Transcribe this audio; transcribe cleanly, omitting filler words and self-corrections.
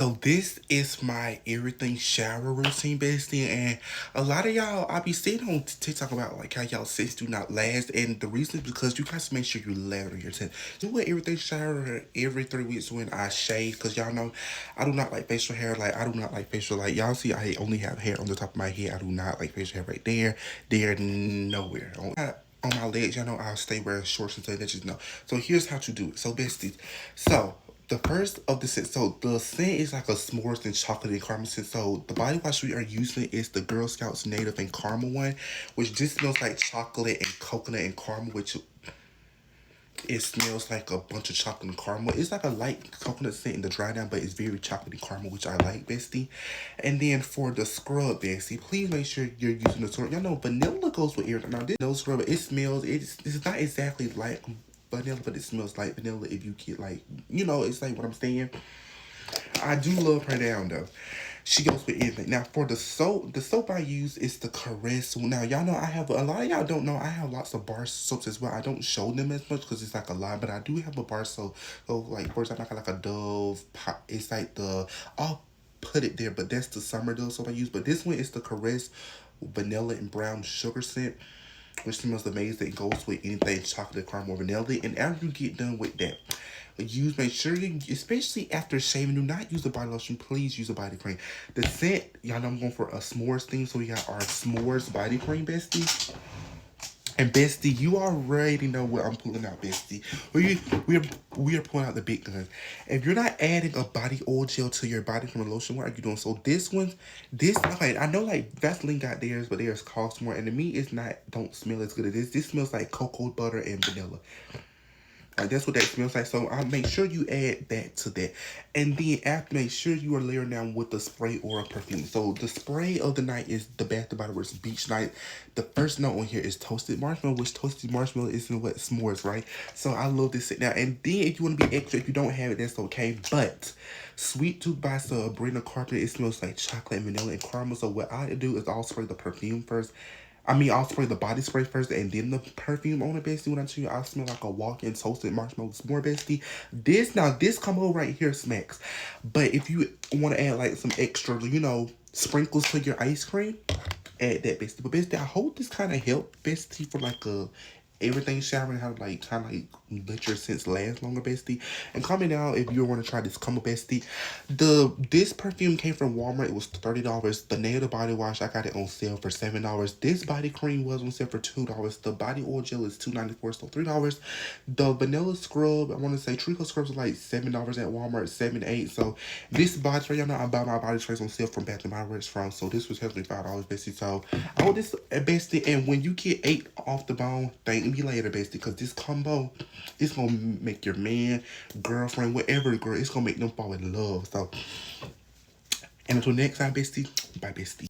So this is my everything shower routine, bestie, and a lot of y'all I be seeing on TikTok about like how y'all sex do not last, and the reason is because you guys make sure you lather your scent. Do an everything shower every 3 weeks when I shave, cause y'all know I do not like facial hair. Like I do not like facial. Like y'all see, I only have hair on the top of my head. I do not like facial hair right there, nowhere. On my legs, y'all know I'll stay wearing shorts and stuff. That just know. So here's how to do it. So besties, so the first of the scent, so the scent is like a s'mores and chocolate and caramel scent. So the body wash we are using is the Girl Scouts Native and Caramel one, which just smells like chocolate and coconut and caramel, which it smells like a bunch of chocolate and caramel. It's like a light coconut scent in the dry down, but it's very chocolate and caramel, which I like, bestie. And then for the scrub, bestie, please make sure you're using the scrub. Y'all know vanilla goes with everything. Now this no scrub, it smells. It's not exactly like vanilla, but it smells like vanilla. If you get like, it's like what I'm saying. I do love her down though. She goes with anything. Now for the soap I use is the Caress. Now y'all know I have a lot of y'all don't know I have lots of bar soaps as well. I don't show them as much because it's like a lot, but I do have a bar soap. So like for example, I got like a Dove. It's like I'll put it there, but that's the summer Dove soap I use. But this one is the Caress vanilla and brown sugar scent, which smells amazing. It goes with anything chocolate, caramel, vanilla. And after you get done with that, make sure you, especially after shaving, do not use a body lotion. Please use a body cream. The scent, y'all know I'm going for a s'mores thing. So we got our s'mores body cream, bestie. And bestie, you already know what I'm pulling out, bestie. We are pulling out the big guns. If you're not adding a body oil gel to your body from a lotion, what are you doing? So okay, I know like Vaseline got theirs, but theirs cost more. And to me, it's not, don't smell as good as this. This smells like cocoa butter and vanilla. Like that's what that smells like. So I'll make sure you add that to that. And then after, make sure you are layering down with the spray or a perfume. So the spray of the night is the Bath & Body Works Beach Night. The first note on here is toasted marshmallow, which toasted marshmallow is in what s'mores, right? So I love this now. And then if you want to be extra, if you don't have it, that's okay. But Sweet Tooth by Sabrina Carpenter, it smells like chocolate and vanilla and caramel. So what I do is I'll spray the perfume first. I'll spray the body spray first and then the perfume on it, bestie. When I tell you, I smell like a walk-in toasted marshmallow s'more, bestie. This combo right here smacks. But if you want to add like some extra, sprinkles to your ice cream, add that, bestie. But bestie, I hope this kind of helped, bestie, for like a everything shower and how to like kind of like let your scents last longer, bestie. And comment down if you want to try this combo, bestie. This perfume came from Walmart. It was $30. The Nail Body Wash, I got it on sale for $7. This body cream was on sale for $2. The body oil gel is $2.94, so $3. The vanilla scrub, I want to say treacle scrubs are like $7 at Walmart, 7 8. So this body spray, y'all know I buy my body sprays on sale from Bath and Body Works from. So this was heavily $5, bestie. So I hope this bestie. And when you get 8 off the bone, thank me later, bestie, because this combo, it's gonna make your man, girlfriend, whatever girl, it's gonna make them fall in love. So, and until next time, bestie, bye, bestie.